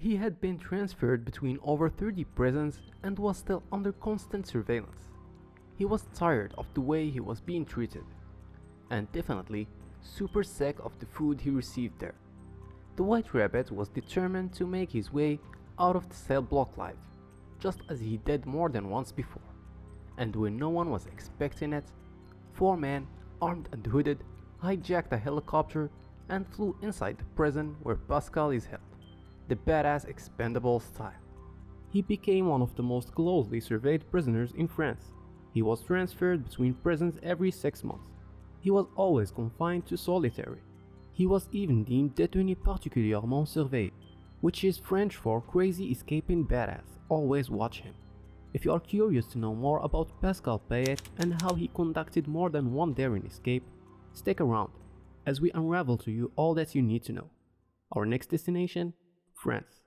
He had been transferred between over 30 prisons and was still under constant surveillance. He was tired of the way he was being treated, and definitely super sick of the food he received there. The White Rabbit was determined to make his way out of the cell block life, just as he did more than once before. And when no one was expecting it, 4 men, armed and hooded, hijacked a helicopter and flew inside the prison where Pascal is held, the badass expendable style. He became one of the most closely surveyed prisoners in France. He was transferred between prisons every 6 months. He was always confined to solitary. He was even deemed détenu particulièrement surveillé, which is French for crazy escaping badass. Always watch him. If you are curious to know more about Pascal Payet and how he conducted more than one daring escape, stick around as we unravel to you all that you need to know. Our next destination, France.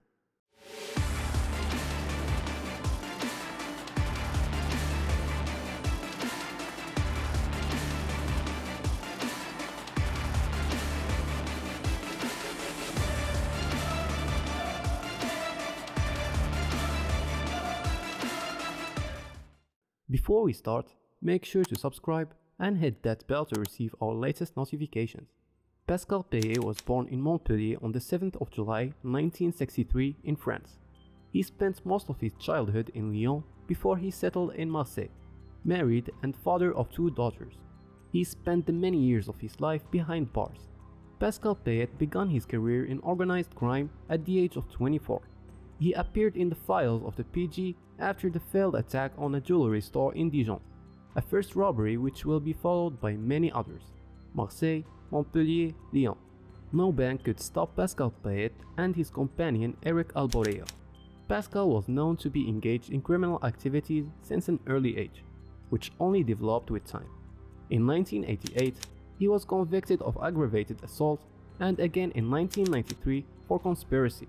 Before we start, make sure to subscribe and hit that bell to receive our latest notifications. Pascal Payet was born in Montpellier on the 7th of July 1963 in France. He spent most of his childhood in Lyon before he settled in Marseille, married and father of 2 daughters. He spent the many years of his life behind bars. Pascal Payet began his career in organized crime at the age of 24. He appeared in the files of the PG after the failed attack on a jewelry store in Dijon, a first robbery which will be followed by many others. Marseille, Montpellier, Lyon. No bank could stop Pascal Payet and his companion Eric Alboreo. Pascal was known to be engaged in criminal activities since an early age, which only developed with time. In 1988, he was convicted of aggravated assault and again in 1993 for conspiracy.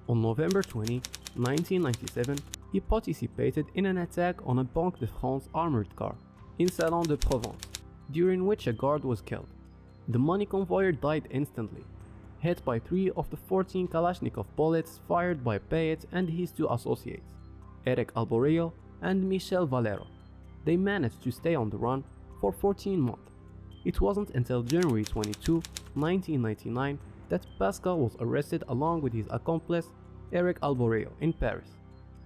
On November 20, 1997, he participated in an attack on a Banque de France armored car in Salon de Provence, during which a guard was killed. The money convoyer died instantly, hit by 3 of the 14 Kalashnikov bullets fired by Payet and his 2 associates, Eric Alboreo and Michel Valero. They managed to stay on the run for 14 months. It wasn't until January 22, 1999 that Pascal was arrested along with his accomplice Eric Alboreo in Paris.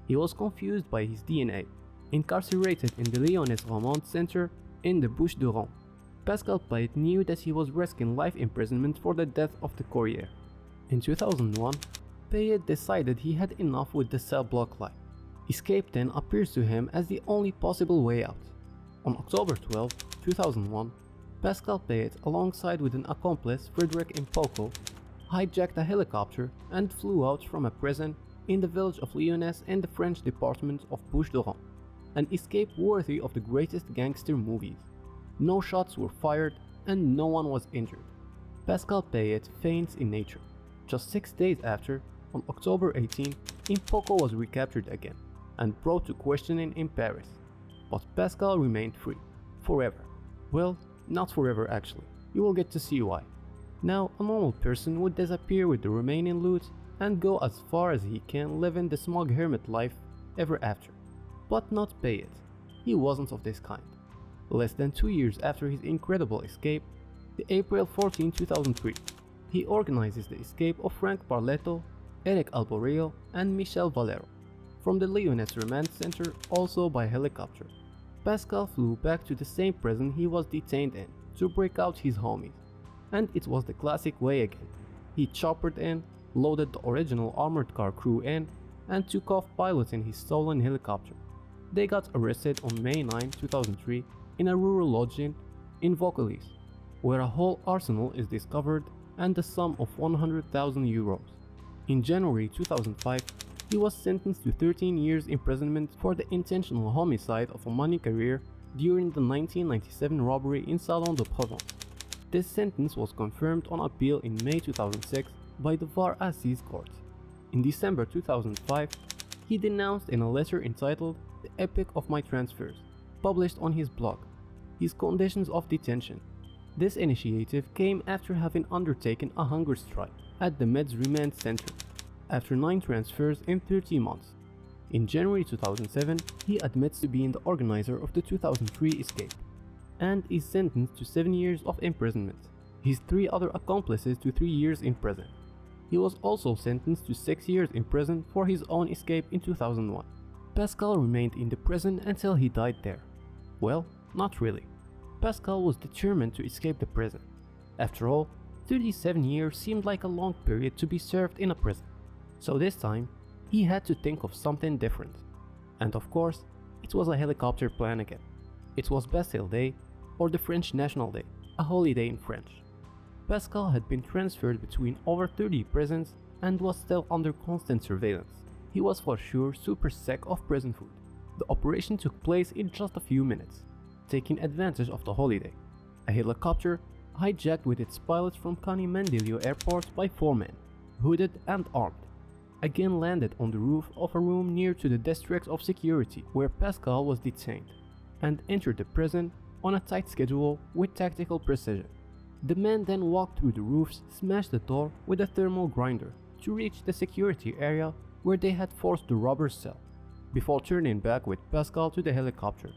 He was confused by his DNA, incarcerated in the Lyonnais Romande Center in the Bouches-du-Rhône. Pascal Payet knew that he was risking life imprisonment for the death of the courier. In 2001, Payet decided he had enough with the cell block life. Escape then appears to him as the only possible way out. On October 12, 2001, Pascal Payet, alongside with an accomplice, Frédéric Impoko, hijacked a helicopter and flew out from a prison in the village of Lyonnais in the French department of Bouches-du-Rhône, an escape worthy of the greatest gangster movies. No shots were fired and no one was injured. Pascal Payet feigns in nature. Just 6 days after, on October 18, Impoko was recaptured again and brought to questioning in Paris. But Pascal remained free, forever. Well, not forever actually, you will get to see why. Now, a normal person would disappear with the remaining loot and go as far as he can living the smug hermit life ever after. But not Payet. He wasn't of this kind. Less than 2 years after his incredible escape, the April 14, 2003, he organizes the escape of Frank Parletto, Eric Alboreo and Michel Valero from the Lyonnais Remand Center, also by helicopter. Pascal flew back to the same prison he was detained in to break out his homies. And it was the classic way again. He choppered in, loaded the original armored car crew in, and took off piloting his stolen helicopter. They got arrested on May 9, 2003 in a rural lodging in Vaucluse, where a whole arsenal is discovered and the sum of 100,000 euros. In January 2005, he was sentenced to 13 years imprisonment for the intentional homicide of a money carrier during the 1997 robbery in Salon de Provence. This sentence was confirmed on appeal in May 2006 by the Var Assize Court. In December 2005, he denounced in a letter entitled "The Epic of My Transfers," published on his blog, his conditions of detention. This initiative came after having undertaken a hunger strike at the Meds Remand Center. after 9 transfers in 30 months. In January 2007, he admits to being the organizer of the 2003 escape, and is sentenced to 7 years of imprisonment. His 3 other accomplices to 3 years in prison. He was also sentenced to 6 years in prison for his own escape in 2001. Pascal remained in the prison until he died there. Well, not really. Pascal was determined to escape the prison. After all, 37 years seemed like a long period to be served in a prison. So this time, he had to think of something different. And of course, it was a helicopter plan again. It was Bastille Day, or the French National Day, a holiday in French. Pascal had been transferred between over 30 prisons and was still under constant surveillance. He was for sure super sick of prison food. The operation took place in just a few minutes, taking advantage of the holiday. A helicopter, hijacked with its pilot from Cani Mandilio Airport by 4 men, hooded and armed, again landed on the roof of a room near to the district of security where Pascal was detained, and entered the prison on a tight schedule with tactical precision. The men then walked through the roofs, smashed the door with a thermal grinder to reach the security area where they had forced the robber's cell, before turning back with Pascal to the helicopter.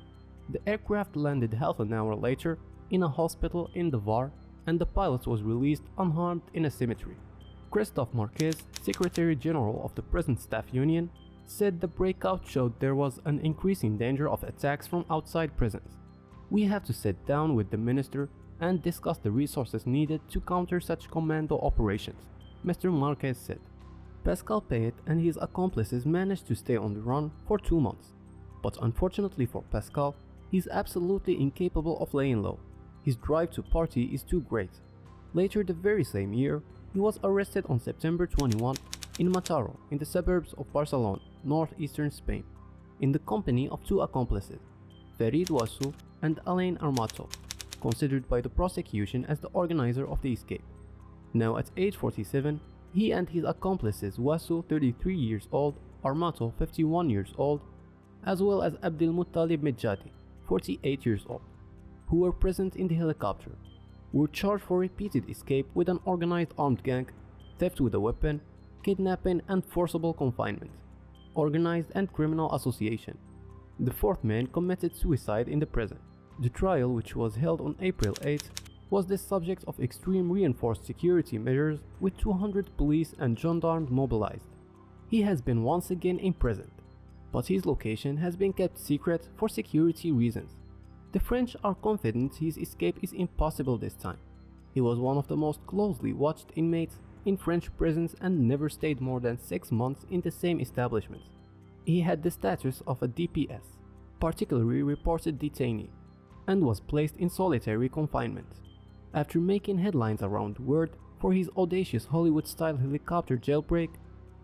The aircraft landed half an hour later in a hospital in the Var, and the pilot was released unharmed in a cemetery. Christophe Marquez, Secretary General of the Prison Staff Union, said the breakout showed there was an increasing danger of attacks from outside prisons. We have to sit down with the minister and discuss the resources needed to counter such commando operations, Mr. Marquez said. Pascal Payet and his accomplices managed to stay on the run for 2 months, but unfortunately for Pascal, he's absolutely incapable of laying low. His drive to party is too great. Later the very same year, he was arrested on September 21 in Mataró, in the suburbs of Barcelona, northeastern Spain, in the company of 2 accomplices, Ferid Wassou and Alain Armato, considered by the prosecution as the organizer of the escape. Now at age 47, he and his accomplices Wassou, 33 years old, Armato, 51 years old, as well as Abdelmuttalib Medjadi, 48 years old, who were present in the helicopter, were charged for repeated escape with an organized armed gang, theft with a weapon, kidnapping and forcible confinement, organized and criminal association. The 4th man committed suicide in the prison. The trial, which was held on April 8, was the subject of extreme reinforced security measures with 200 police and gendarmes mobilized. He has been once again imprisoned, but his location has been kept secret for security reasons. The French are confident his escape is impossible this time. He was one of the most closely watched inmates in French prisons and never stayed more than 6 months in the same establishments. He had the status of a DPS, particularly reported detainee, and was placed in solitary confinement. After making headlines around the world for his audacious Hollywood-style helicopter jailbreak,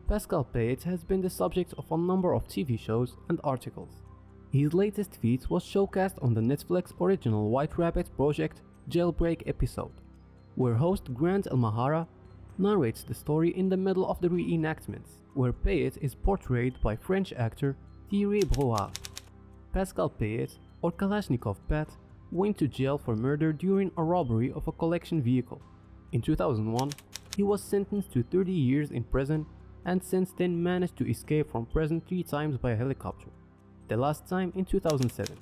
Pascal Payet has been the subject of a number of TV shows and articles. His latest feat was showcased on the Netflix original White Rabbit Project Jailbreak episode, where host Grant Elmahara narrates the story in the middle of the reenactments, where Payet is portrayed by French actor Thierry Brouard. Pascal Payet, or Kalashnikov Pat, went to jail for murder during a robbery of a collection vehicle. In 2001, he was sentenced to 30 years in prison and since then managed to escape from prison 3 times by helicopter. The last time in 2007.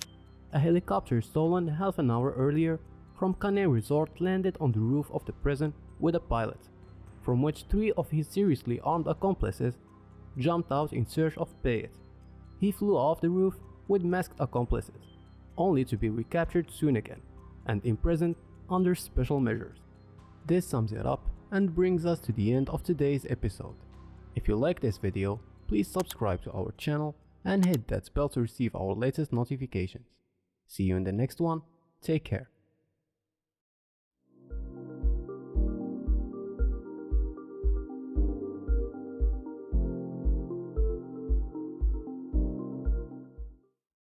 A helicopter stolen half an hour earlier from Canet Resort landed on the roof of the prison with a pilot, from which 3 of his seriously armed accomplices jumped out in search of Payet. He flew off the roof with masked accomplices, only to be recaptured soon again and imprisoned under special measures. This sums it up and brings us to the end of today's episode. If you like this video, please subscribe to our channel and hit that bell to receive our latest notifications. See you in the next one. Take care.